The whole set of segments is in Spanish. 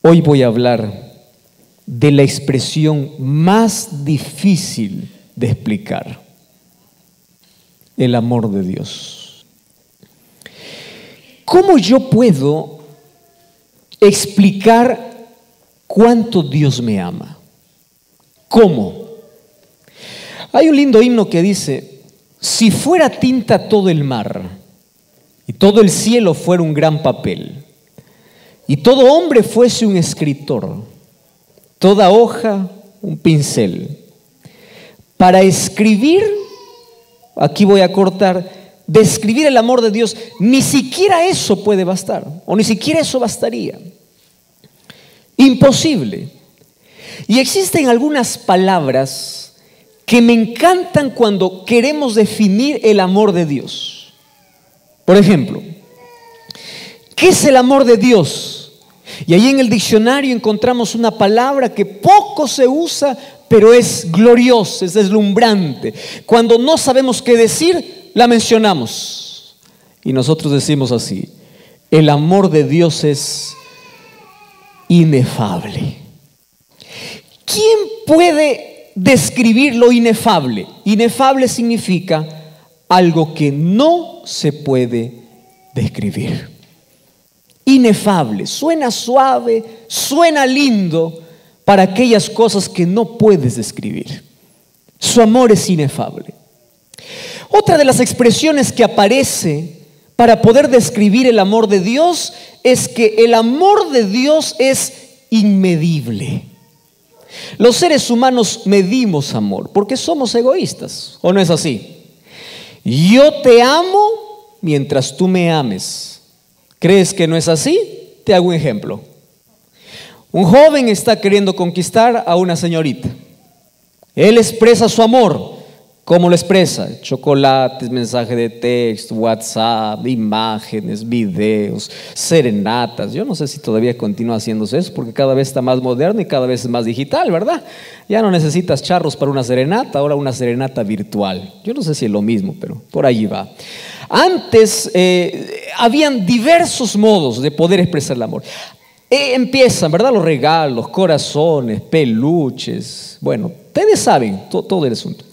Hoy voy a hablar de la expresión más difícil de explicar: el amor de Dios. ¿Cómo yo puedo explicar cuánto Dios me ama? ¿Cómo? Hay un lindo himno que dice: si fuera tinta todo el mar, y todo el cielo fuera un gran papel, y todo hombre fuese un escritor, toda hoja un pincel, para escribir, aquí voy a cortar, describir el amor de Dios, ni siquiera eso puede bastar, o ni siquiera eso bastaría. Imposible. Y existen algunas palabras que me encantan cuando queremos definir el amor de Dios. Por ejemplo, ¿qué es el amor de Dios? Y ahí en el diccionario encontramos una palabra que poco se usa, pero es gloriosa, es deslumbrante. Cuando no sabemos qué decir, la mencionamos. Y nosotros decimos así: el amor de Dios es inefable. ¿Quién puede describir lo inefable? Inefable significa algo que no se puede describir. Inefable, suena suave, suena lindo para aquellas cosas que no puedes describir. Su amor es inefable. Otra de las expresiones que aparece para poder describir el amor de Dios es que el amor de Dios es inmedible. Los seres humanos medimos amor porque somos egoístas, ¿o no es así? Yo te amo mientras tú me ames. ¿Crees que no es así? Te hago un ejemplo. Un joven está queriendo conquistar a una señorita. Él expresa su amor. ¿Cómo lo expresa? Chocolates, mensaje de texto, WhatsApp, imágenes, videos, serenatas. Yo no sé si todavía continúa haciéndose eso, porque cada vez está más moderno y cada vez es más digital, ¿verdad? Ya no necesitas charros para una serenata, ahora una serenata virtual. Yo no sé si es lo mismo, pero por ahí va. Antes habían diversos modos de poder expresar el amor. Empiezan, ¿verdad? Los regalos, corazones, peluches. Bueno, ustedes saben todo el asunto.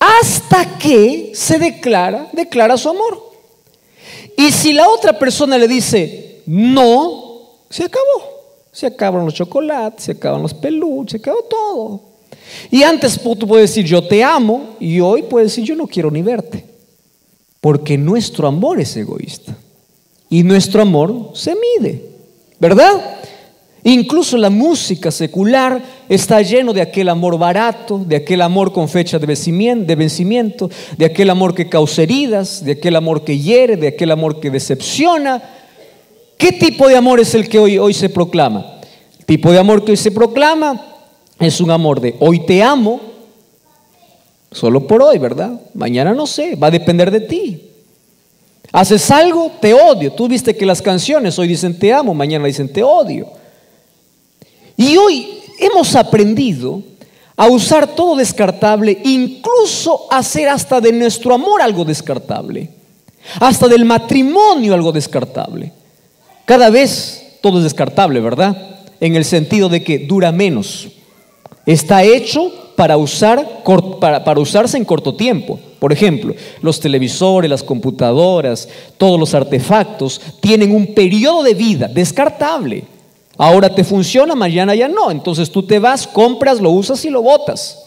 Hasta que se declara su amor. Y si la otra persona le dice no, se acabó. Se acaban los chocolates, se acaban los peluches, se acabó todo. Y antes tú puedes decir yo te amo, y hoy puedes decir yo no quiero ni verte. Porque nuestro amor es egoísta. Y nuestro amor se mide, ¿verdad? Incluso la música secular está lleno de aquel amor barato, de aquel amor con fecha de vencimiento, de aquel amor que causa heridas, de aquel amor que hiere, de aquel amor que decepciona. ¿Qué tipo de amor es el que hoy se proclama? El tipo de amor que hoy se proclama es un amor de hoy te amo, solo por hoy, ¿verdad? Mañana no sé, va a depender de ti. Haces algo, te odio. Tú viste que las canciones hoy dicen te amo, mañana dicen te odio. Y hoy hemos aprendido a usar todo descartable, incluso hacer hasta de nuestro amor algo descartable, hasta del matrimonio algo descartable. Cada vez todo es descartable, ¿verdad? En el sentido de que dura menos. Está hecho para usarse en corto tiempo. Por ejemplo, los televisores, las computadoras, todos los artefactos tienen un periodo de vida descartable. Ahora te funciona, mañana ya no. Entonces tú te vas, compras, lo usas y lo botas.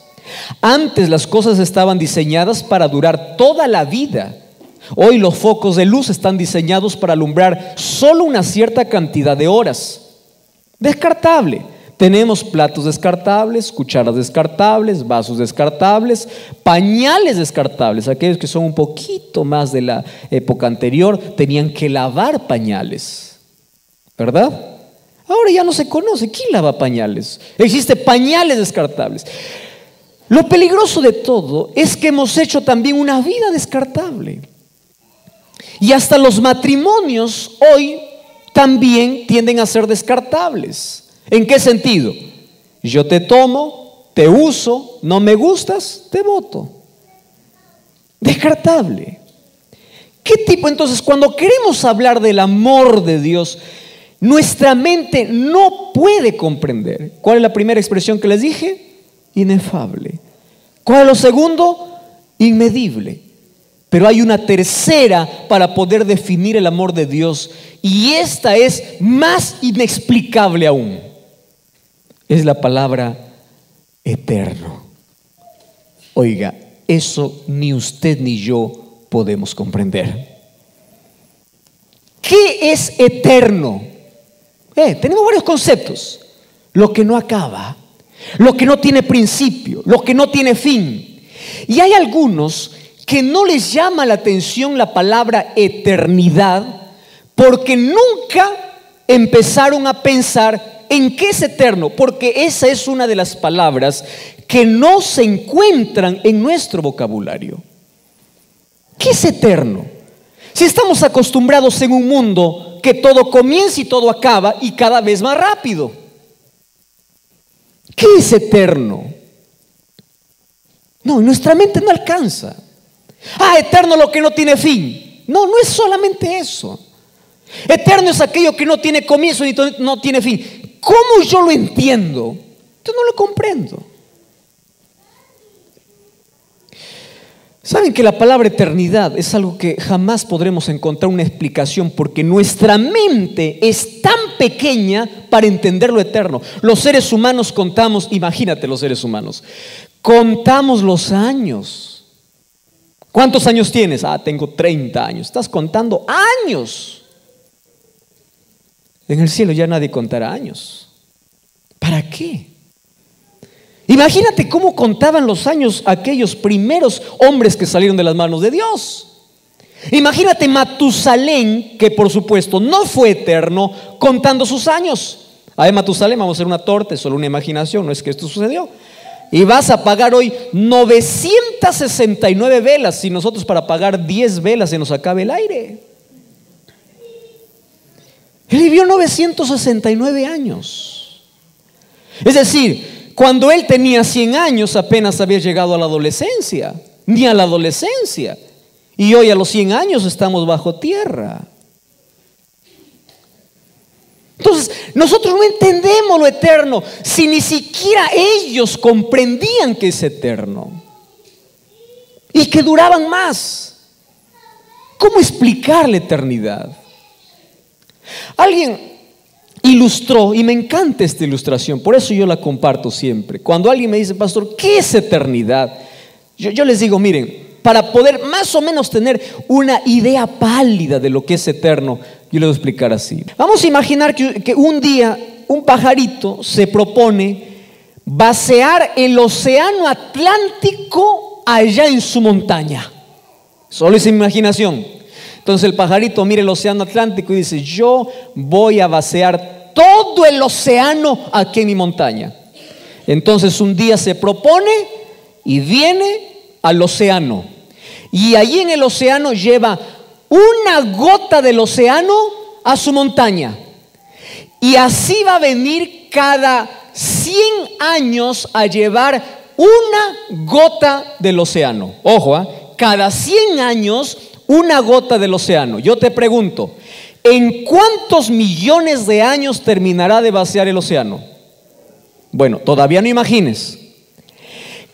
Antes las cosas estaban diseñadas para durar toda la vida. Hoy los focos de luz están diseñados para alumbrar solo una cierta cantidad de horas. Descartable. Tenemos platos descartables, cucharas descartables, vasos descartables, pañales descartables. Aquellos que son un poquito más de la época anterior tenían que lavar pañales, ¿verdad? Ahora ya no se conoce. ¿Quién lava pañales? Existen pañales descartables. Lo peligroso de todo es que hemos hecho también una vida descartable. Y hasta los matrimonios hoy también tienden a ser descartables. ¿En qué sentido? Yo te tomo, te uso, no me gustas, te boto. Descartable. ¿Qué tipo? Entonces, cuando queremos hablar del amor de Dios, nuestra mente no puede comprender. ¿Cuál es la primera expresión que les dije? Inefable. ¿Cuál es lo segundo? Inmedible. Pero hay una tercera para poder definir el amor de Dios, y esta es más inexplicable aún. Es la palabra eterno. Oiga, eso ni usted ni yo podemos comprender. ¿Qué es eterno? Tenemos varios conceptos. Lo que no acaba, lo que no tiene principio, lo que no tiene fin. Y hay algunos que no les llama la atención la palabra eternidad, porque nunca empezaron a pensar en qué es eterno, porque esa es una de las palabras que no se encuentran en nuestro vocabulario. ¿Qué es eterno? Si estamos acostumbrados en un mundo que todo comienza y todo acaba y cada vez más rápido. ¿Qué es eterno? No, nuestra mente no alcanza. Eterno lo que no tiene fin. No, no es solamente eso. Eterno es aquello que no tiene comienzo ni no tiene fin. ¿Cómo yo lo entiendo? Yo no lo comprendo. Saben que la palabra eternidad es algo que jamás podremos encontrar una explicación, porque nuestra mente es tan pequeña para entender lo eterno. Los seres humanos contamos, imagínate los seres humanos, contamos los años. ¿Cuántos años tienes? Tengo 30 años. Estás contando años. En el cielo ya nadie contará años. ¿Para qué? Imagínate cómo contaban los años aquellos primeros hombres que salieron de las manos de Dios. Imagínate Matusalén, que por supuesto no fue eterno, contando sus años. Matusalén, vamos a hacer una torta, es solo una imaginación, no es que esto sucedió. Y vas a pagar hoy 969 velas, si nosotros para pagar 10 velas se nos acabe el aire. Él vivió 969 años. Es decir, cuando él tenía 100 años apenas había llegado a la adolescencia, ni a la adolescencia. Y hoy a los 100 años estamos bajo tierra. Entonces, nosotros no entendemos lo eterno si ni siquiera ellos comprendían que es eterno y que duraban más. ¿Cómo explicar la eternidad? Alguien ilustró, y me encanta esta ilustración, por eso yo la comparto siempre. Cuando alguien me dice, pastor, ¿qué es eternidad? Yo les digo, miren, para poder más o menos tener una idea pálida de lo que es eterno, yo les voy a explicar así. Vamos a imaginar que un día un pajarito se propone vaciar el océano Atlántico allá en su montaña. Solo es imaginación. Entonces el pajarito mira el océano Atlántico y dice, yo voy a vaciar todo el océano aquí en mi montaña. Entonces un día se propone y viene al océano, y allí en el océano lleva una gota del océano a su montaña, y así va a venir cada 100 años a llevar una gota del océano. Ojo, cada 100 años una gota del océano. Yo te pregunto, ¿en cuántos millones de años terminará de vaciar el océano? Bueno, todavía no imagines.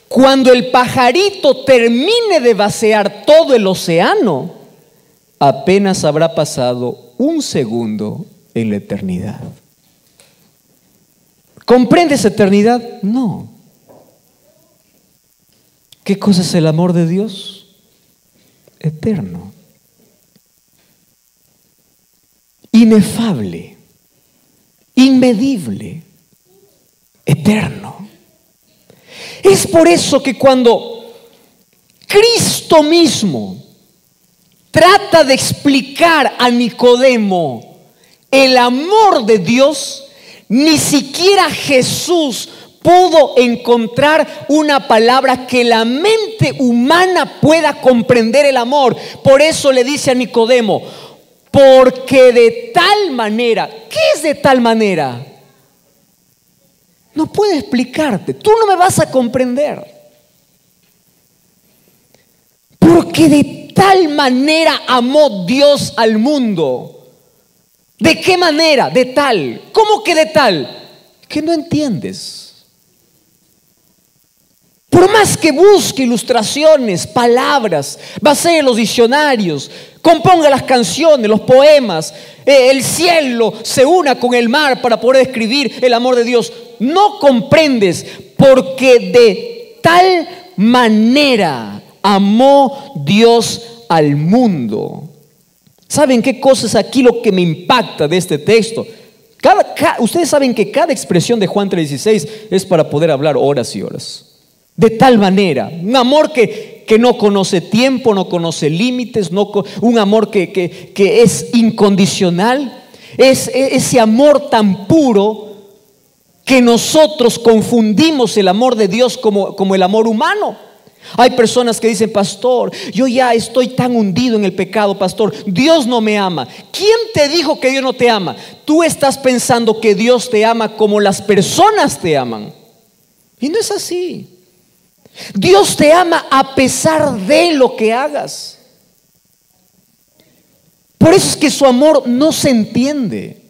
Cuando el pajarito termine de vaciar todo el océano, apenas habrá pasado un segundo en la eternidad. ¿Comprendes eternidad? No. ¿Qué cosa es el amor de Dios? Eterno, inefable, inmedible, eterno. Es por eso que cuando Cristo mismo trata de explicar a Nicodemo el amor de Dios, ni siquiera Jesús pudo encontrar una palabra que la mente humana pueda comprender el amor. Por eso le dice a Nicodemo, porque de tal manera, ¿qué es de tal manera? No puedo explicarte, tú no me vas a comprender. Porque de tal manera amó Dios al mundo ¿De qué manera? De tal. ¿Cómo que de tal? Que no entiendes. Por más que busque ilustraciones, palabras, basee los diccionarios, componga las canciones, los poemas, el cielo se una con el mar para poder describir el amor de Dios, no comprendes, porque de tal manera amó Dios al mundo. ¿Saben qué cosa es aquí lo que me impacta de este texto? Ustedes saben que cada expresión de Juan 3:16 es para poder hablar horas y horas. De tal manera, un amor que no conoce tiempo, no conoce límites, un amor que es incondicional, es ese amor tan puro que nosotros confundimos el amor de Dios como el amor humano. Hay personas que dicen: pastor, yo ya estoy tan hundido en el pecado, pastor, Dios no me ama. ¿Quién te dijo que Dios no te ama? Tú estás pensando que Dios te ama como las personas te aman, y no es así. Dios te ama a pesar de lo que hagas. Por eso es que su amor no se entiende.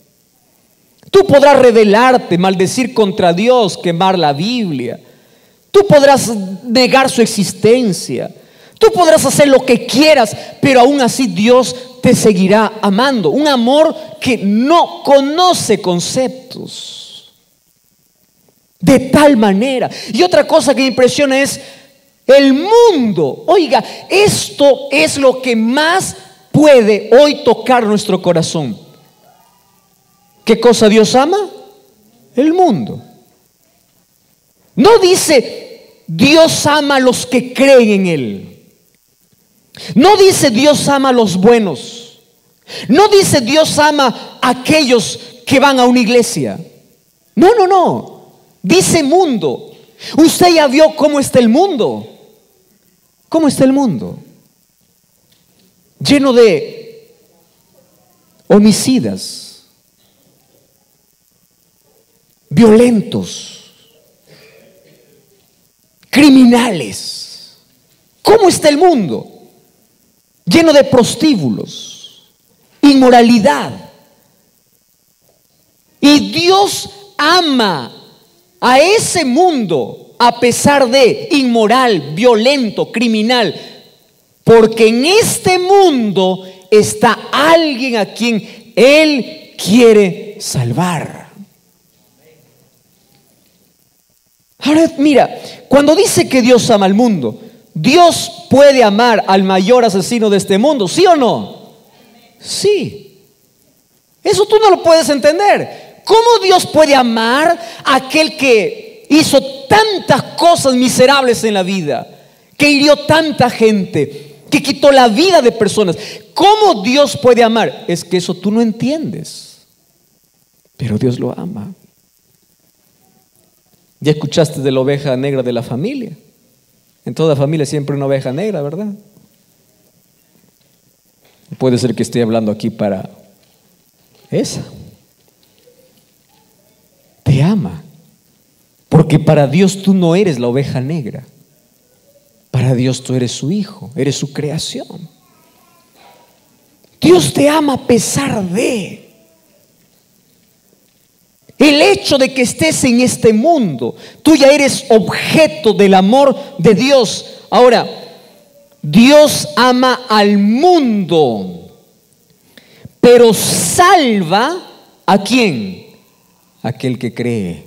Tú podrás rebelarte, maldecir contra Dios, quemar la Biblia. Tú podrás negar su existencia. Tú podrás hacer lo que quieras, pero aún así Dios te seguirá amando. Un amor que no conoce conceptos. De tal manera. Y otra cosa que me impresiona es el mundo. Oiga, esto es lo que más puede hoy tocar nuestro corazón. ¿Qué cosa Dios ama? El mundo. No dice Dios ama a los que creen en Él. No dice Dios ama a los buenos. No dice Dios ama a aquellos que van a una iglesia. No, no, no. Dice mundo. Usted ya vio cómo está el mundo. ¿Cómo está el mundo? Lleno de homicidas, violentos, criminales. ¿Cómo está el mundo? Lleno de prostíbulos, inmoralidad. Y Dios ama a ese mundo a pesar de inmoral, violento, criminal, porque en este mundo está alguien a quien Él quiere salvar. Ahora mira, cuando dice que Dios ama al mundo, Dios puede amar al mayor asesino de este mundo, ¿sí o no? Sí. Eso tú no lo puedes entender. ¿Cómo Dios puede amar a aquel que hizo tantas cosas miserables en la vida, que hirió tanta gente, que quitó la vida de personas? ¿Cómo Dios puede amar? Es que eso tú no entiendes, pero Dios lo ama. Ya escuchaste de la oveja negra de la familia. En toda familia siempre hay una oveja negra, ¿verdad? Puede ser que esté hablando aquí para esa. Te ama, porque para Dios tú no eres la oveja negra. Para Dios tú eres su hijo, eres su creación. Dios te ama a pesar de el hecho de que estés en este mundo. Tú ya eres objeto del amor de Dios. Ahora, Dios ama al mundo, pero salva ¿a quién? Aquel que cree.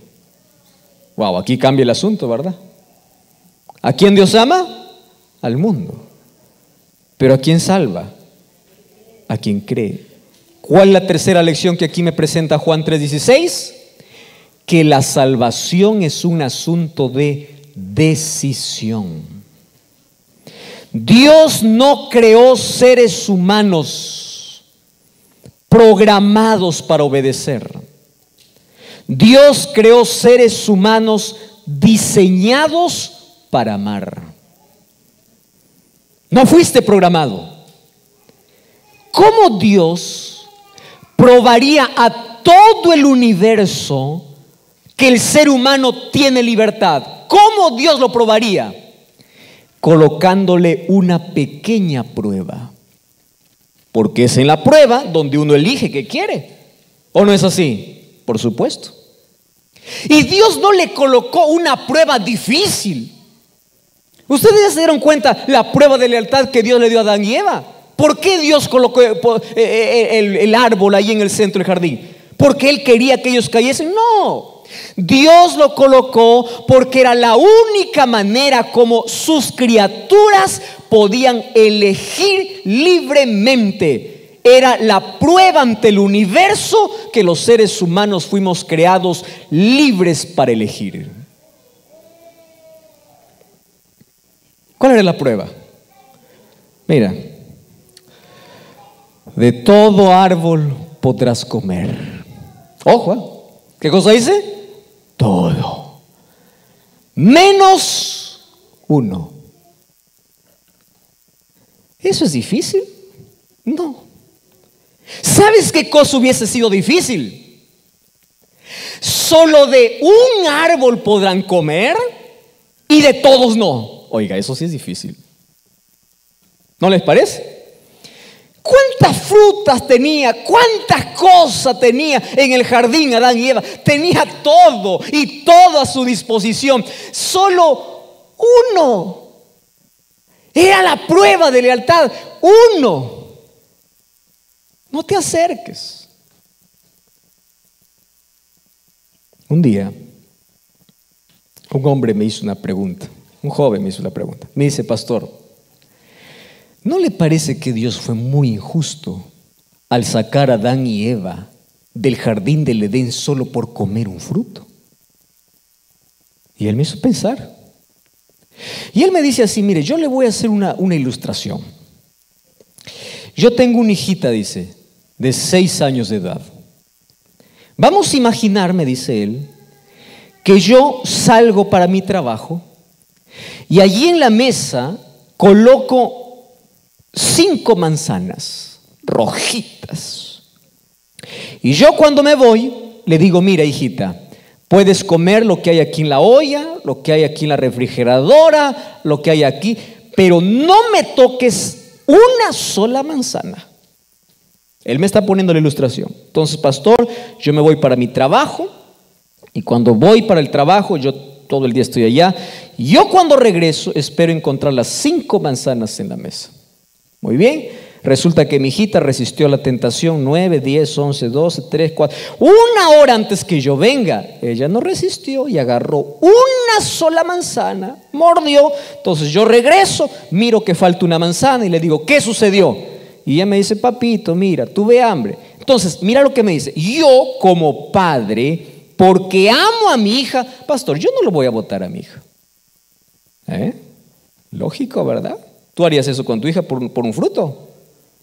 Wow, aquí cambia el asunto, ¿verdad? ¿A quién Dios ama? Al mundo. Pero ¿a quién salva? A quien cree. ¿Cuál es la tercera lección que aquí me presenta Juan 3:16? Que la salvación es un asunto de decisión. Dios no creó seres humanos programados para obedecer. Dios creó seres humanos diseñados para amar. No fuiste programado. ¿Cómo Dios probaría a todo el universo que el ser humano tiene libertad? ¿Cómo Dios lo probaría? Colocándole una pequeña prueba. Porque es en la prueba donde uno elige qué quiere. ¿O no es así? Por supuesto. Y Dios no le colocó una prueba difícil. Ustedes ya se dieron cuenta la prueba de lealtad que Dios le dio a Adán y Eva. ¿Por qué Dios colocó el árbol ahí en el centro del jardín? ¿Porque Él quería que ellos cayesen? No. Dios lo colocó porque era la única manera como sus criaturas podían elegir libremente. Era la prueba ante el universo que los seres humanos fuimos creados libres para elegir. ¿Cuál era la prueba? Mira, de todo árbol podrás comer. Ojo, ¿qué cosa dice? Todo. Menos uno. ¿Eso es difícil? No. ¿Sabes qué cosa hubiese sido difícil? Solo de un árbol podrán comer y de todos no. Oiga, eso sí es difícil. ¿No les parece? ¿Cuántas frutas tenía? ¿Cuántas cosas tenía en el jardín Adán y Eva? Tenía todo y todo a su disposición. Solo uno. Era la prueba de lealtad. Uno. No te acerques. Un día, un hombre me hizo una pregunta. Un joven me hizo una pregunta. Me dice: pastor, ¿no le parece que Dios fue muy injusto al sacar a Adán y Eva del jardín del Edén solo por comer un fruto? Y él me hizo pensar. Y él me dice así: mire, yo le voy a hacer una ilustración. Yo tengo una hijita, dice, de 6 años de edad. Vamos a imaginar, me dice él, que yo salgo para mi trabajo y allí en la mesa coloco 5 manzanas rojitas. Y yo cuando me voy le digo: mira, hijita, puedes comer lo que hay aquí en la olla, lo que hay aquí en la refrigeradora, lo que hay aquí, pero no me toques una sola manzana. Él me está poniendo la ilustración. Entonces, pastor, yo me voy para mi trabajo y cuando voy para el trabajo, yo todo el día estoy allá. Yo cuando regreso espero encontrar las 5 manzanas en la mesa. Muy bien. Resulta que mi hijita resistió la tentación 9, 10, 11, 12, 3, 4. 1 hora antes que yo venga, ella no resistió y agarró una sola manzana, mordió. Entonces yo regreso, miro que falta una manzana y le digo: ¿qué sucedió? Y ella me dice: papito, mira, tuve hambre. Entonces, mira lo que me dice. Yo como padre, porque amo a mi hija, pastor, yo no lo voy a botar a mi hija. Lógico, ¿verdad? ¿Tú harías eso con tu hija por un fruto?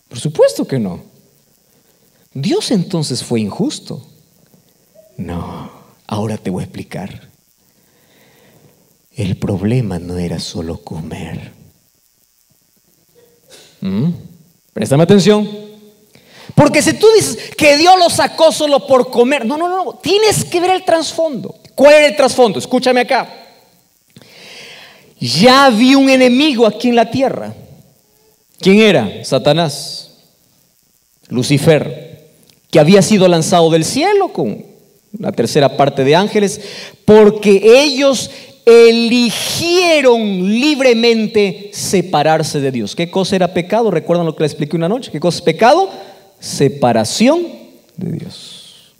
Por supuesto que no. ¿Dios entonces fue injusto? No. Ahora te voy a explicar. El problema no era solo comer. Préstame atención. Porque si tú dices que Dios lo sacó solo por comer, no. Tienes que ver el trasfondo. ¿Cuál era el trasfondo? Escúchame acá. Ya había un enemigo aquí en la tierra. ¿Quién era? Satanás, Lucifer, que había sido lanzado del cielo con la tercera parte de ángeles, porque ellos eligieron libremente separarse de Dios. ¿Qué cosa era pecado? ¿Recuerdan lo que les expliqué una noche? ¿Qué cosa es pecado? Separación de Dios.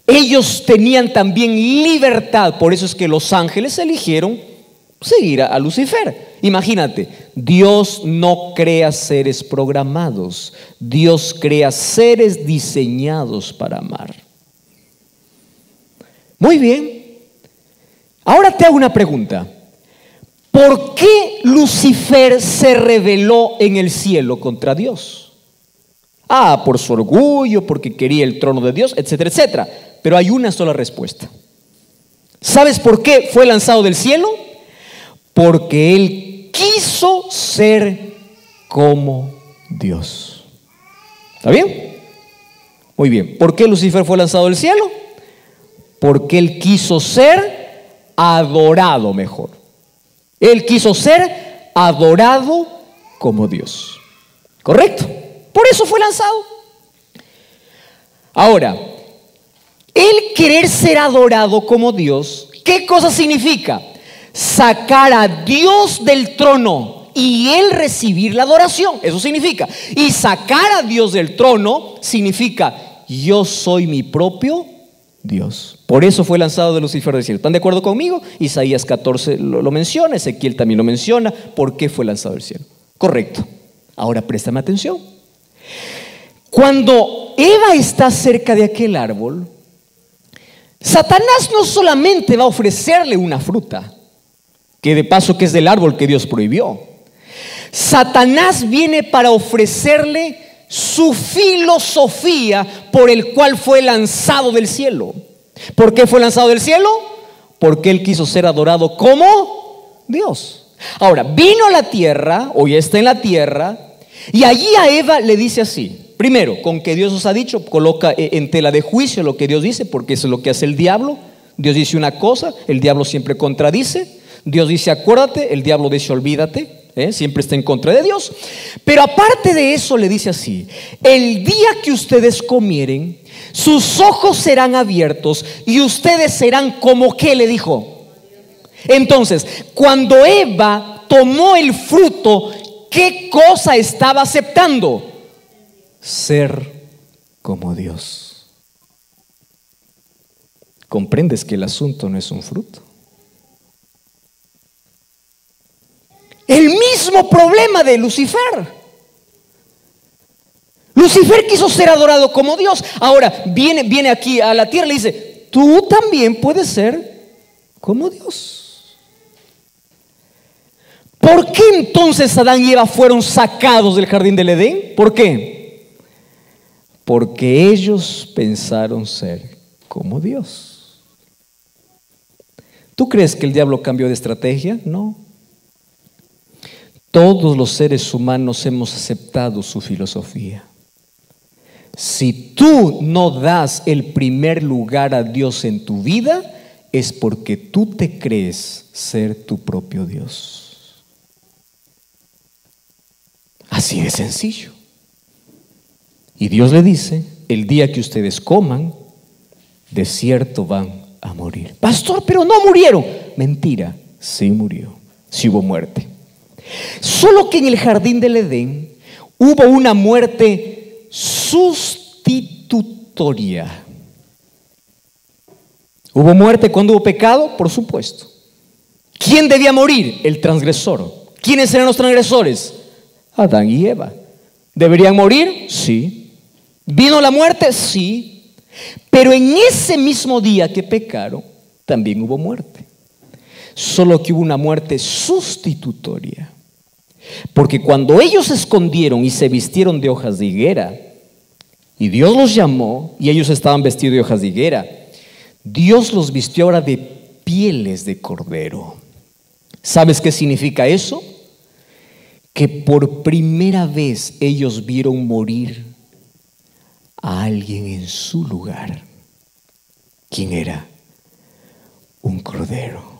Ellos tenían también libertad, por eso es que los ángeles eligieron seguir a Lucifer. Imagínate, Dios no crea seres programados, Dios crea seres diseñados para amar. Muy bien. Ahora te hago una pregunta. ¿Por qué Lucifer se rebeló en el cielo contra Dios? Por su orgullo, porque quería el trono de Dios, etcétera, etcétera. Pero hay una sola respuesta. ¿Sabes por qué fue lanzado del cielo? Porque él quiso ser como Dios. ¿Está bien? Muy bien. ¿Por qué Lucifer fue lanzado del cielo? Porque él quiso ser adorado mejor. Él quiso ser adorado como Dios. ¿Correcto? Por eso fue lanzado. Ahora, el querer ser adorado como Dios, ¿qué cosa significa? Sacar a Dios del trono y Él recibir la adoración. Eso significa. Y sacar a Dios del trono significa: yo soy mi propio Dios. Por eso fue lanzado de Lucifer del cielo. ¿Están de acuerdo conmigo? Isaías 14 lo menciona, Ezequiel también lo menciona. ¿Por qué fue lanzado del cielo? Correcto. Ahora préstame atención. Cuando Eva está cerca de aquel árbol, Satanás no solamente va a ofrecerle una fruta, que de paso que es del árbol que Dios prohibió. Satanás viene para ofrecerle su filosofía por el cual fue lanzado del cielo. ¿Por qué fue lanzado del cielo? Porque él quiso ser adorado como Dios. Ahora, vino a la tierra, hoy está en la tierra, y allí a Eva le dice así. Primero, con que Dios os ha dicho, coloca en tela de juicio lo que Dios dice, porque eso es lo que hace el diablo. Dios dice una cosa, el diablo siempre contradice. Dios dice acuérdate, el diablo dice olvídate. Siempre está en contra de Dios. Pero aparte de eso le dice así: el día que ustedes comieren, sus ojos serán abiertos y ustedes serán como, ¿qué le dijo? Entonces, cuando Eva tomó el fruto, ¿qué cosa estaba aceptando? Ser como Dios. ¿Comprendes que el asunto no es un fruto? El mismo problema de Lucifer. Lucifer quiso ser adorado como Dios. Ahora viene aquí a la tierra y le dice: tú también puedes ser como Dios. ¿Por qué entonces Adán y Eva fueron sacados del jardín del Edén? ¿Por qué? Porque ellos pensaron ser como Dios. ¿Tú crees que el diablo cambió de estrategia? No. Todos los seres humanos hemos aceptado su filosofía. Si tú no das el primer lugar a Dios en tu vida, es porque tú te crees ser tu propio Dios. Así de sencillo. Y Dios le dice: el día que ustedes coman, de cierto van a morir. Pastor, pero no murieron. Mentira, sí murió, sí hubo muerte. Solo que en el jardín del Edén hubo una muerte sustitutoria. ¿Hubo muerte cuando hubo pecado? Por supuesto. ¿Quién debía morir? El transgresor. ¿Quiénes eran los transgresores? Adán y Eva. ¿Deberían morir? Sí. ¿Vino la muerte? Sí. Pero en ese mismo día que pecaron, también hubo muerte. Solo que hubo una muerte sustitutoria. Porque cuando ellos se escondieron y se vistieron de hojas de higuera, y Dios los llamó, y ellos estaban vestidos de hojas de higuera, Dios los vistió ahora de pieles de cordero. ¿Sabes qué significa eso? Que por primera vez ellos vieron morir a alguien en su lugar. ¿Quién era? Un cordero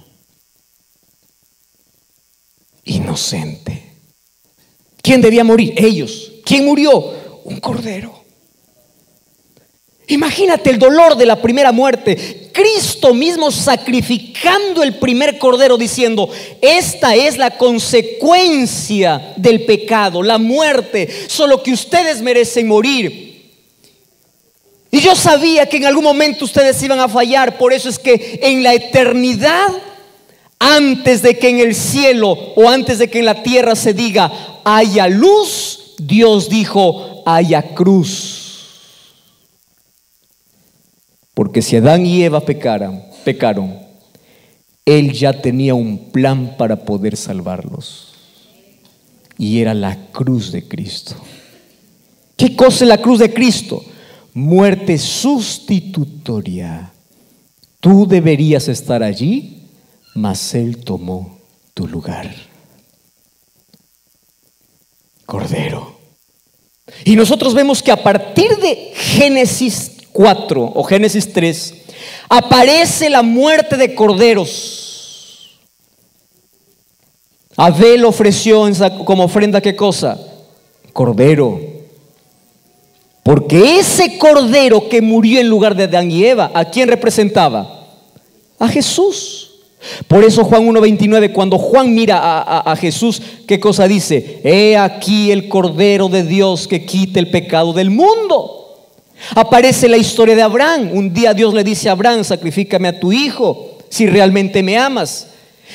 inocente. ¿Quién debía morir? Ellos. ¿Quién murió? Un cordero. Imagínate el dolor de la primera muerte. Cristo mismo sacrificando el primer cordero, diciendo: esta es la consecuencia del pecado, la muerte, solo que ustedes merecen morir. Y yo sabía que en algún momento ustedes iban a fallar. Por eso es que en la eternidad, antes de que en el cielo o antes de que en la tierra se diga haya luz, Dios dijo haya cruz. Porque si Adán y Eva pecaron, Él ya tenía un plan para poder salvarlos. Y era la cruz de Cristo. ¿Qué cosa es la cruz de Cristo? Muerte sustitutoria. Tú deberías estar allí, mas Él tomó tu lugar. Cordero. Y nosotros vemos que a partir de Génesis 4 o Génesis 3 aparece la muerte de corderos. Abel ofreció como ofrenda, ¿qué cosa? Cordero. Porque ese cordero que murió en lugar de Adán y Eva, ¿a quién representaba? A Jesús. Por eso Juan 1:29, cuando Juan mira a Jesús, ¿qué cosa dice? He aquí el Cordero de Dios que quita el pecado del mundo. Aparece la historia de Abraham. Un día Dios le dice a Abraham: sacrifícame a tu hijo si realmente me amas.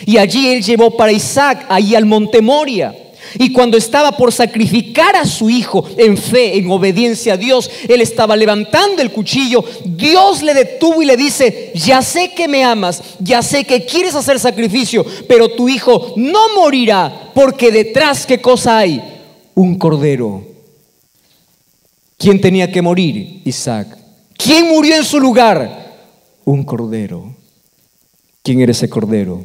Y allí él llevó para Isaac, allí al monte Moria. Y cuando estaba por sacrificar a su hijo en fe, en obediencia a Dios, él estaba levantando el cuchillo. Dios le detuvo y le dice: ya sé que me amas, ya sé que quieres hacer sacrificio, pero tu hijo no morirá, porque detrás, ¿qué cosa hay? Un cordero. ¿Quién tenía que morir? Isaac. ¿Quién murió en su lugar? Un cordero. ¿Quién era ese cordero?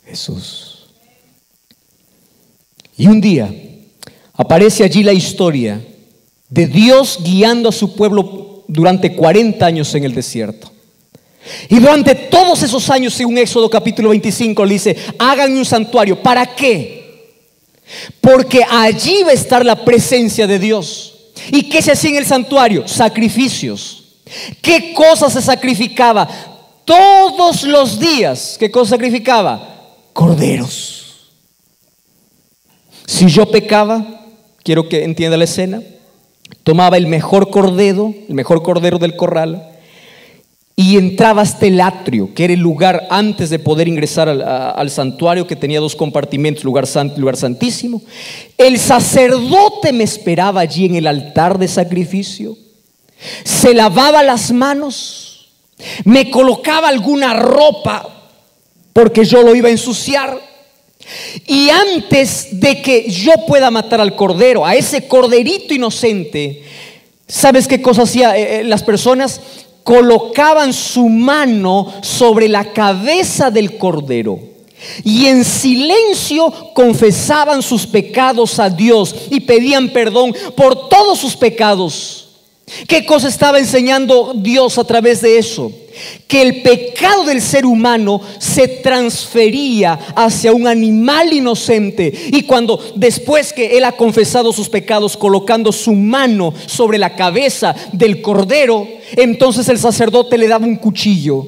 Jesús. Y un día aparece allí la historia de Dios guiando a su pueblo durante 40 años en el desierto. Y durante todos esos años, según Éxodo capítulo 25, le dice: hagan un santuario. ¿Para qué? Porque allí va a estar la presencia de Dios. ¿Y qué se hacía en el santuario? Sacrificios. ¿Qué cosa se sacrificaba? Todos los días. ¿Qué cosa sacrificaba? Corderos. Si yo pecaba, quiero que entienda la escena, tomaba el mejor cordero del corral, y entraba hasta el atrio, que era el lugar antes de poder ingresar al santuario, que tenía 2 compartimentos, lugar santo y lugar santísimo. El sacerdote me esperaba allí en el altar de sacrificio, se lavaba las manos, me colocaba alguna ropa porque yo lo iba a ensuciar. Y antes de que yo pueda matar al cordero, a ese corderito inocente, ¿sabes qué cosa hacía las personas? Colocaban su mano sobre la cabeza del cordero y en silencio confesaban sus pecados a Dios y pedían perdón por todos sus pecados. ¿Qué cosa estaba enseñando Dios a través de eso? Que el pecado del ser humano se transfería hacia un animal inocente. Y cuando después que él ha confesado sus pecados, colocando su mano sobre la cabeza del cordero, entonces el sacerdote le daba un cuchillo.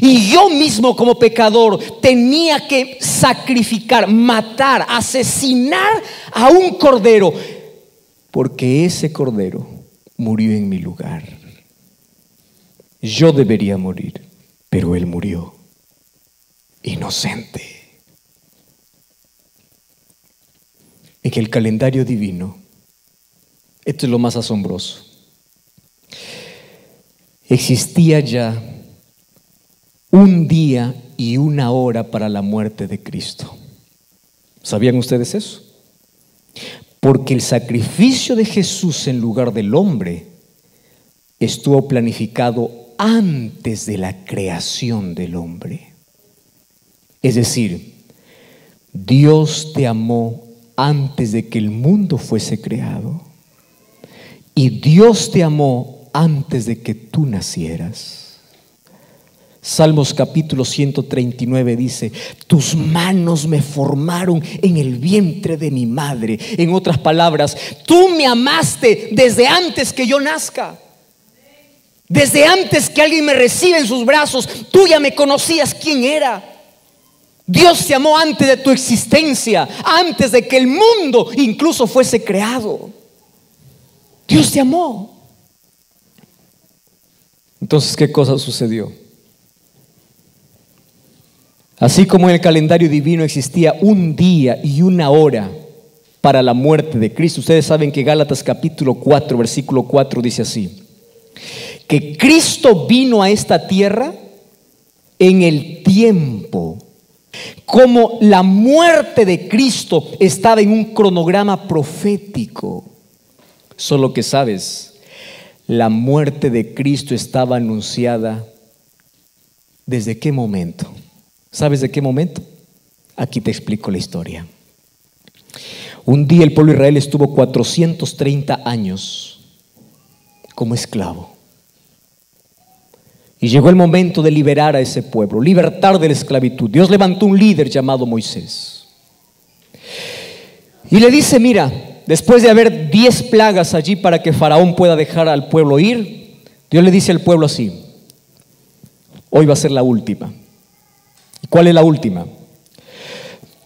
Y yo mismo, como pecador, tenía que sacrificar, matar, asesinar a un cordero, porque ese cordero murió en mi lugar. Yo debería morir, pero él murió inocente. En el calendario divino, esto es lo más asombroso, existía ya un día y una hora para la muerte de Cristo. ¿Sabían ustedes eso? Porque el sacrificio de Jesús en lugar del hombre estuvo planificado antes de la creación del hombre. Es decir, Dios te amó antes de que el mundo fuese creado, y Dios te amó antes de que tú nacieras. Salmos capítulo 139 dice: tus manos me formaron en el vientre de mi madre. En otras palabras, tú me amaste desde antes que yo nazca. Desde antes que alguien me reciba en sus brazos, tú ya me conocías quién era. Dios te amó antes de tu existencia, antes de que el mundo incluso fuese creado. Dios te amó. Entonces, ¿qué cosa sucedió? Así como en el calendario divino existía un día y una hora para la muerte de Cristo, ustedes saben que Gálatas capítulo 4, versículo 4 dice así: que Cristo vino a esta tierra en el tiempo. Como la muerte de Cristo estaba en un cronograma profético. Solo que sabes, la muerte de Cristo estaba anunciada ¿desde qué momento? ¿Sabes de qué momento? Aquí te explico la historia. Un día el pueblo de Israel estuvo 430 años como esclavo. Y llegó el momento de liberar a ese pueblo, libertar de la esclavitud. Dios levantó un líder llamado Moisés. Y le dice: mira, después de haber 10 plagas allí para que Faraón pueda dejar al pueblo ir, Dios le dice al pueblo así: hoy va a ser la última. ¿Y cuál es la última?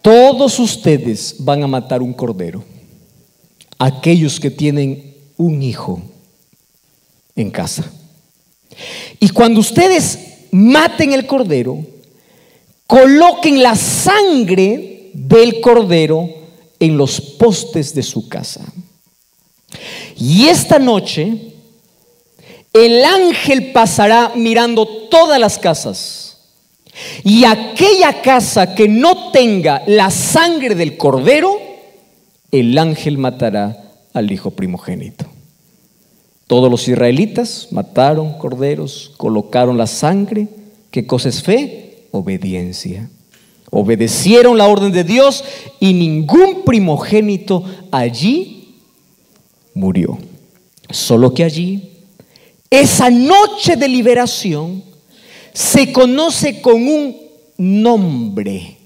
Todos ustedes van a matar un cordero, aquellos que tienen un hijo en casa. Y cuando ustedes maten el cordero, coloquen la sangre del cordero en los postes de su casa. Y esta noche el ángel pasará mirando todas las casas, y aquella casa que no tenga la sangre del cordero, el ángel matará al hijo primogénito. Todos los israelitas mataron corderos, colocaron la sangre. ¿Qué cosa es fe? Obediencia. Obedecieron la orden de Dios y ningún primogénito allí murió. Solo que allí, esa noche de liberación se conoce con un nombre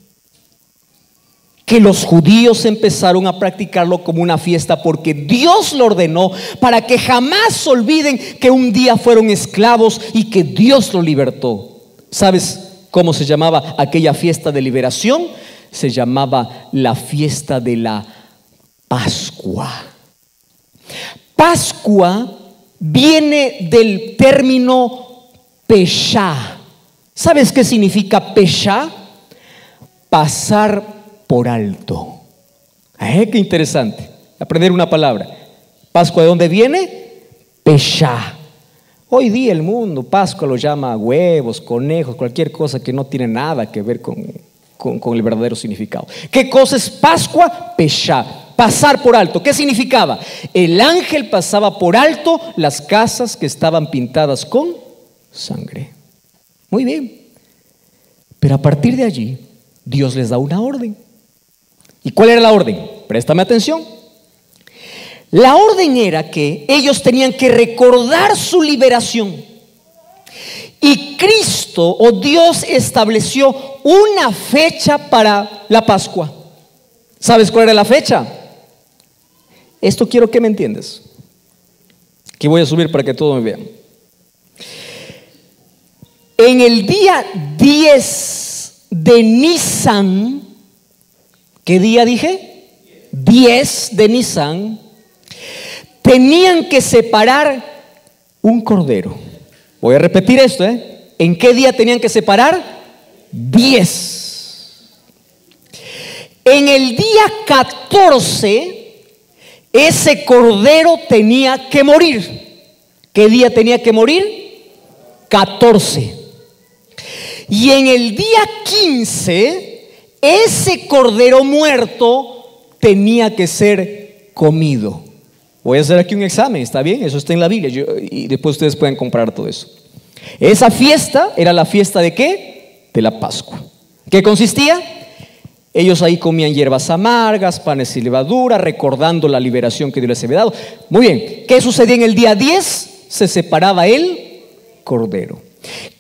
que los judíos empezaron a practicarlo como una fiesta, porque Dios lo ordenó para que jamás olviden que un día fueron esclavos y que Dios los libertó. ¿Sabes cómo se llamaba aquella fiesta de liberación? Se llamaba la fiesta de la Pascua. Pascua viene del término Peshá. ¿Sabes qué significa Peshá? Pasar por alto. Qué interesante aprender una palabra. Pascua, ¿de dónde viene? Peshá. Hoy día el mundo Pascua lo llama huevos, conejos, cualquier cosa que no tiene nada que ver con el verdadero significado. ¿Qué cosa es Pascua? Peshá, pasar por alto. ¿Qué significaba? El ángel pasaba por alto las casas que estaban pintadas con sangre. Muy bien. Pero a partir de allí Dios les da una orden. ¿Y cuál era la orden? Préstame atención. La orden era que ellos tenían que recordar su liberación. Y Cristo o Dios estableció una fecha para la Pascua. ¿Sabes cuál era la fecha? Esto quiero que me entiendas. Que voy a subir para que todos me vean. En el día 10 de Nisan, ¿qué día dije? 10 de Nisan, tenían que separar un cordero. Voy a repetir esto, ¿En qué día tenían que separar? 10. En el día 14, ese cordero tenía que morir. ¿Qué día tenía que morir? 14. Y en el día 15, ese cordero muerto tenía que ser comido. Voy a hacer aquí un examen, ¿está bien? Eso está en la Biblia, y después ustedes pueden comprar todo eso. Esa fiesta era la fiesta ¿de qué? De la Pascua. ¿Qué consistía? Ellos ahí comían hierbas amargas, panes y levadura, recordando la liberación que Dios les había dado. Muy bien, ¿qué sucedía en el día 10? Se separaba el cordero.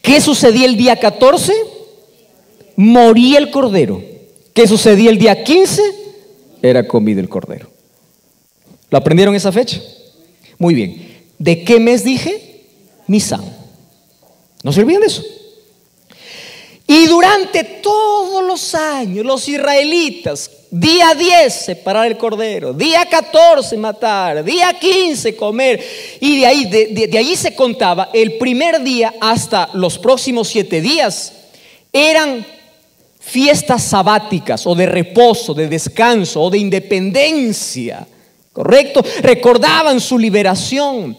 ¿Qué sucedía el día 14? Moría el cordero. ¿Qué sucedía el día 15? Era comido el cordero. ¿Lo aprendieron esa fecha? Muy bien. ¿De qué mes dije? Nisan. ¿No se olviden de eso? Y durante todos los años, los israelitas, día 10 separar el cordero, día 14 matar, día 15 comer, y de ahí se contaba el primer día hasta los próximos 7 días. Eran fiestas sabáticas o de reposo, de descanso o de independencia, ¿correcto? Recordaban su liberación.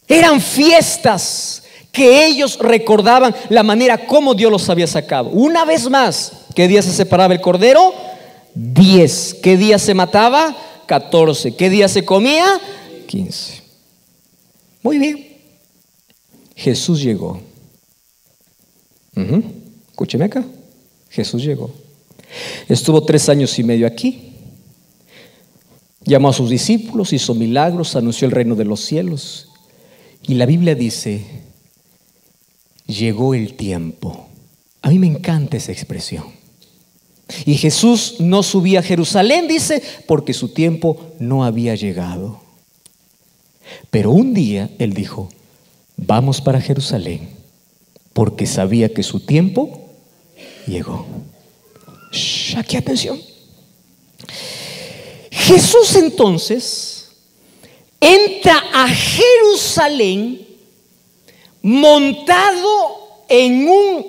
Eran fiestas que ellos recordaban la manera como Dios los había sacado. Una vez más, ¿qué día se separaba el cordero? 10. ¿Qué día se mataba? 14. ¿Qué día se comía? 15. Muy bien. Jesús llegó. Escúcheme acá. Jesús llegó. Estuvo 3 años y medio aquí. Llamó a sus discípulos, hizo milagros, anunció el reino de los cielos. Y la Biblia dice: llegó el tiempo. A mí me encanta esa expresión. Y Jesús no subía a Jerusalén, dice, porque su tiempo no había llegado. Pero un día Él dijo: vamos para Jerusalén, porque sabía que su tiempo llegó. Aquí atención. Jesús entonces entra a Jerusalén montado en un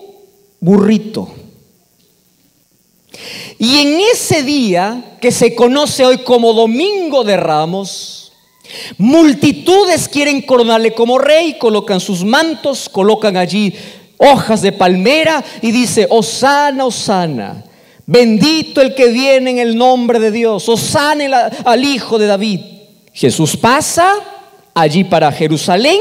burrito. Y en ese día, que se conoce hoy como Domingo de Ramos, multitudes quieren coronarle como rey, colocan sus mantos, colocan allí hojas de palmera y dice: Hosana, Hosana, bendito el que viene en el nombre de Dios, Hosana al Hijo de David. Jesús pasa allí para Jerusalén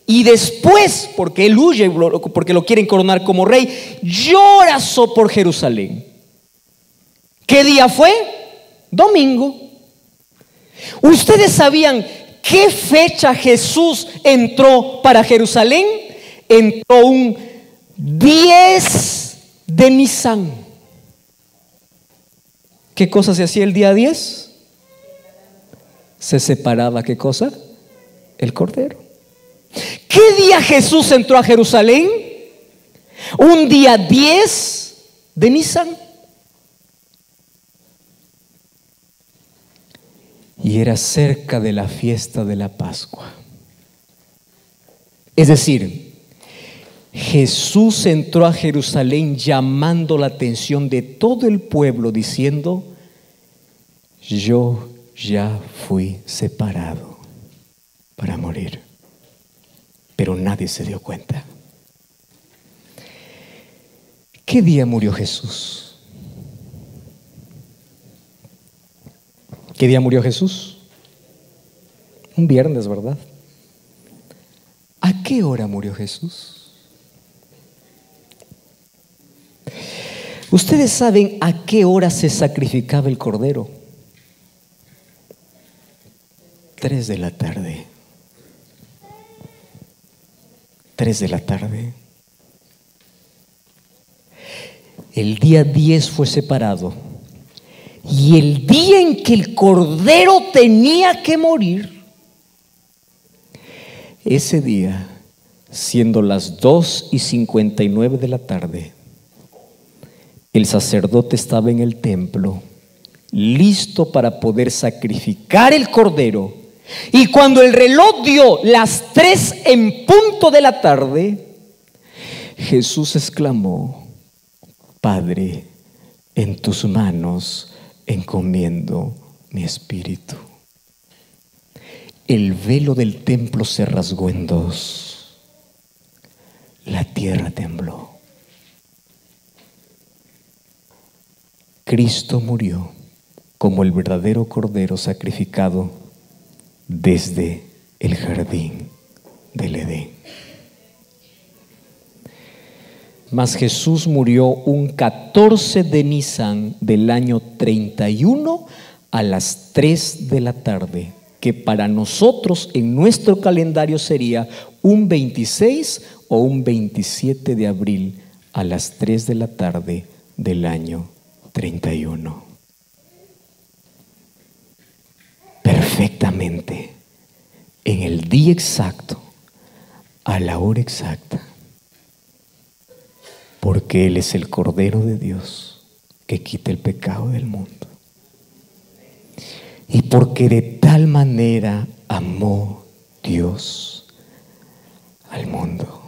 y después, porque Él huye, porque lo quieren coronar como rey, llora por Jerusalén. ¿Qué día fue? Domingo. ¿Ustedes sabían qué fecha Jesús entró para Jerusalén? Entró un 10 de Nisan. ¿Qué cosa se hacía el día 10? Se separaba, ¿qué cosa? El cordero. ¿Qué día Jesús entró a Jerusalén? Un día 10 de Nisan. Y era cerca de la fiesta de la Pascua. Es decir, Jesús entró a Jerusalén llamando la atención de todo el pueblo, diciendo: yo ya fui separado para morir. Pero nadie se dio cuenta. ¿Qué día murió Jesús? ¿Qué día murió Jesús? Un viernes, ¿verdad? ¿A qué hora murió Jesús? ¿Ustedes saben a qué hora se sacrificaba el cordero? 3 de la tarde. 3 de la tarde. El día 10 fue separado. Y el día en que el cordero tenía que morir, ese día, siendo las 2:59 de la tarde, el sacerdote estaba en el templo, listo para poder sacrificar el cordero. Y cuando el reloj dio las 3 en punto de la tarde, Jesús exclamó: Padre, en tus manos encomiendo mi espíritu. El velo del templo se rasgó en 2. La tierra tembló. Cristo murió como el verdadero cordero sacrificado desde el jardín del Edén. Mas Jesús murió un 14 de Nisan del año 31 a las 3 de la tarde, que para nosotros en nuestro calendario sería un 26 o un 27 de abril a las 3 de la tarde del año 31. Perfectamente, en el día exacto, a la hora exacta, porque Él es el Cordero de Dios que quita el pecado del mundo. Y porque de tal manera amó Dios al mundo.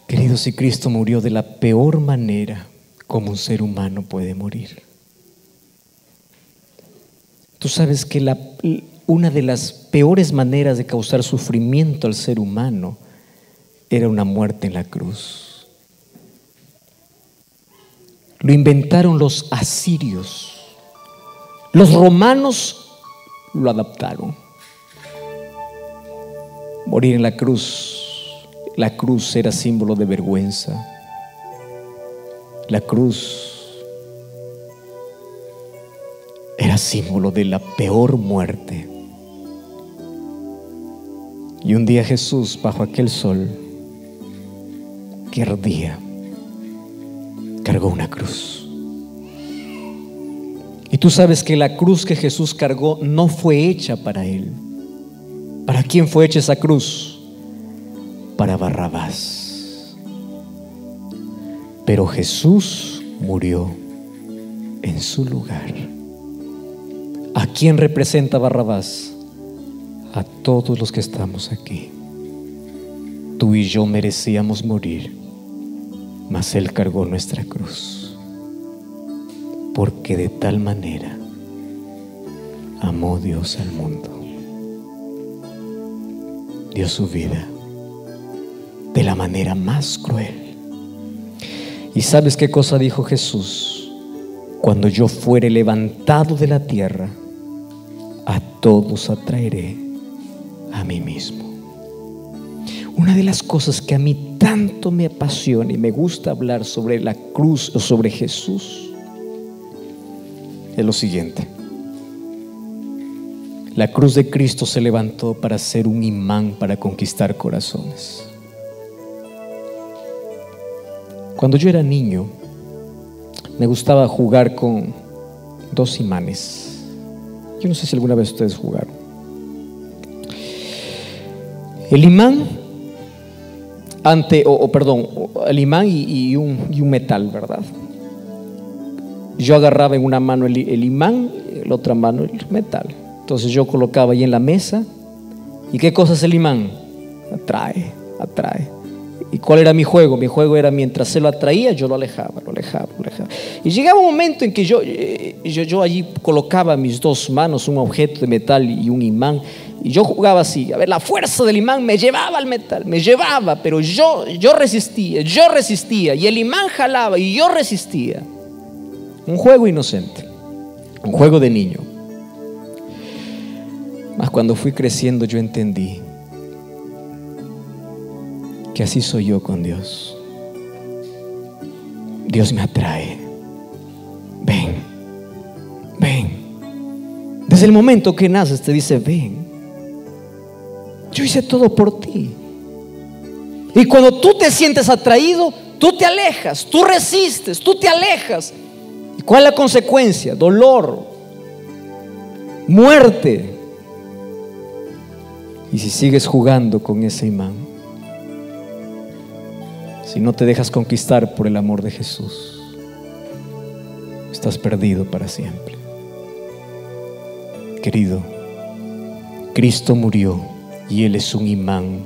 Queridos, si Cristo murió de la peor manera como un ser humano puede morir. Tú sabes que una de las peores maneras de causar sufrimiento al ser humano era una muerte en la cruz. Lo inventaron los asirios. Los romanos lo adaptaron. Morir en la cruz. La cruz era símbolo de vergüenza. La cruz era símbolo de la peor muerte. Y un día Jesús, bajo aquel sol que ardía, cargó una cruz. Y tú sabes que la cruz que Jesús cargó no fue hecha para él. ¿Para quién fue hecha esa cruz? Para Barrabás. Pero Jesús murió en su lugar. ¿A quién representa Barrabás? A todos los que estamos aquí. Tú y yo merecíamos morir, mas Él cargó nuestra cruz, porque de tal manera amó Dios al mundo. Dio su vida de la manera más cruel. ¿Y sabes qué cosa dijo Jesús? Cuando yo fuere levantado de la tierra, a todos atraeré a mí mismo. Una de las cosas que a mí tanto me apasiona y me gusta hablar sobre la cruz o sobre Jesús es lo siguiente: la cruz de Cristo se levantó para ser un imán para conquistar corazones. Cuando yo era niño, me gustaba jugar con dos imanes. Yo no sé si alguna vez ustedes jugaron. El imán el imán y un metal, ¿verdad? Yo agarraba en una mano el imán, en la otra mano el metal. Entonces yo colocaba ahí en la mesa. ¿Y qué cosa es el imán? Atrae. ¿Y cuál era mi juego? Mi juego era, mientras se lo atraía, yo lo alejaba. Y llegaba un momento en que yo allí colocaba mis dos manos, un objeto de metal y un imán, y yo jugaba así. A ver, la fuerza del imán me llevaba al metal, pero yo resistía, y el imán jalaba y yo resistía. Un juego inocente, un juego de niño. Mas cuando fui creciendo, yo entendí que así soy yo con Dios. Dios me atrae. Ven. Desde el momento que naces te dice: ven, yo hice todo por ti. Y cuando tú te sientes atraído, tú te alejas, tú resistes, tú te alejas. ¿Y cuál es la consecuencia? Dolor, muerte. Y si sigues jugando con ese imán, si no te dejas conquistar por el amor de Jesús, estás perdido para siempre. Querido, Cristo murió y Él es un imán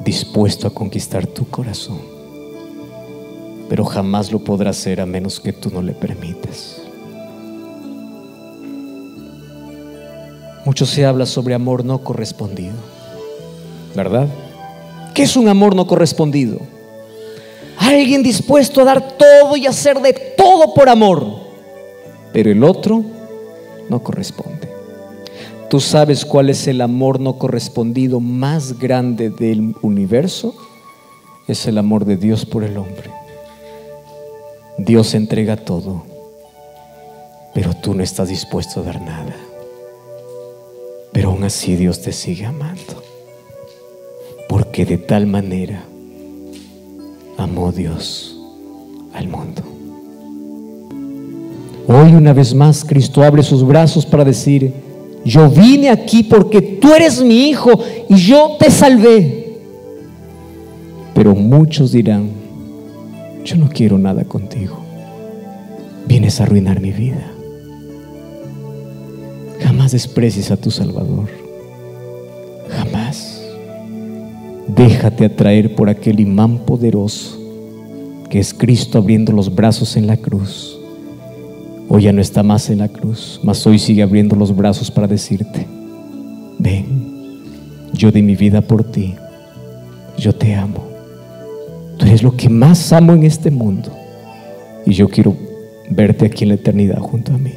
dispuesto a conquistar tu corazón, pero jamás lo podrá hacer a menos que tú no le permitas. Mucho se habla sobre amor no correspondido, ¿verdad? ¿Qué es un amor no correspondido? Alguien dispuesto a dar todo y hacer de todo por amor, pero el otro no corresponde. ¿Tú sabes cuál es el amor no correspondido más grande del universo? Es el amor de Dios por el hombre. Dios entrega todo, pero tú no estás dispuesto a dar nada. Pero aún así Dios te sigue amando, porque de tal manera amó Dios al mundo. Hoy, una vez más, Cristo abre sus brazos para decir: yo vine aquí porque tú eres mi hijo y yo te salvé. Pero muchos dirán: yo no quiero nada contigo, vienes a arruinar mi vida. Jamás desprecies a tu Salvador, jamás. Déjate atraer por aquel imán poderoso que es Cristo abriendo los brazos en la cruz. Hoy ya no está más en la cruz, mas hoy sigue abriendo los brazos para decirte: ven, yo di mi vida por ti, yo te amo, tú eres lo que más amo en este mundo y yo quiero verte aquí en la eternidad junto a mí.